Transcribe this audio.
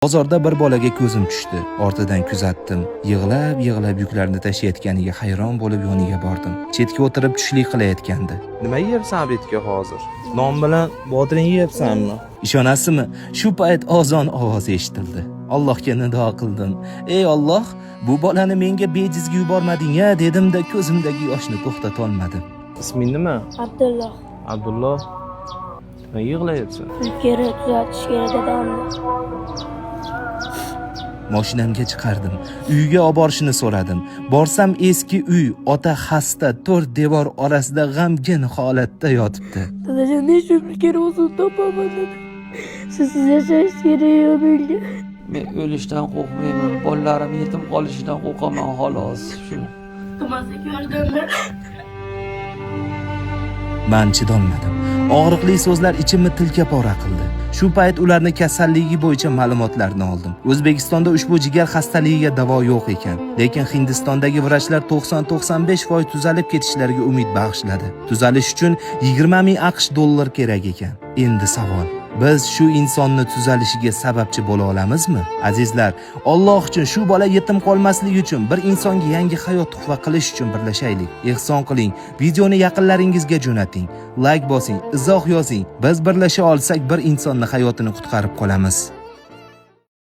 Bozorda bir bolaga ko'zim tushdi. Ortidan kuzatdim. Yig'lab yuklarni tashiyotganiga hayron bo'lib yoniga bordim. Chetga o'tirib tushlik qilayotgandi. Nima yeyapsan Abidga hozir? Non bilan bodring yeyapsanmi? Ishonasizmi? Shu payt azon ovozi eshitildi. Allohga nido qildim. Ey Alloh, bu bolani menga bejizga yubormading-a, dedim-da ko'zimdagi yoshni to'xtata olmadim. Isming nima? Abdulloh. Abdulloh. Nima yig'layapsan? Kerak tuzatish kerak dadamni. Mashinamga chiqardim. Uyga olib borishni so'radim. Borsam eski uy, ota xasta, 4 devor orasida g'amgin holatda yotibdi. Dadajon necha kerak o'zim topaman dedi. Sizsiz yashash kerak menga. Men o'lishdan qo'rqmayman, bolalarim yetim qolishidan qo'rqaman xolos. Shu. To'masak yordamlar. Men chidolmadim. Og'riqli so'zlar ichimni tilka pora qildi. Shu payt ularning kasalligi bo'yicha ma'lumotlarni oldim. O'zbekistonda ushbu jigar xastaligiga davo yo'q ekan, lekin Hindistondagi vrachlar 90-95% tuzalib ketishlariga umid bag'ishladi. Tuzalish uchun 20 ming AQSh dollar kerak ekan. Endi savol: biz shu insonni tuzalishiga sababchi bo'la olamizmi? Azizlar, Alloh uchun shu bola yetim qolmasligi uchun, bir insonga yangi hayot tuhfa qilish uchun birlashaylik. Ehson qiling, videoni yaqinlaringizga jo'nating, like bosing, izoh yozing. Biz birlasha olsak bir insonning hayotini qutqarib qolamiz.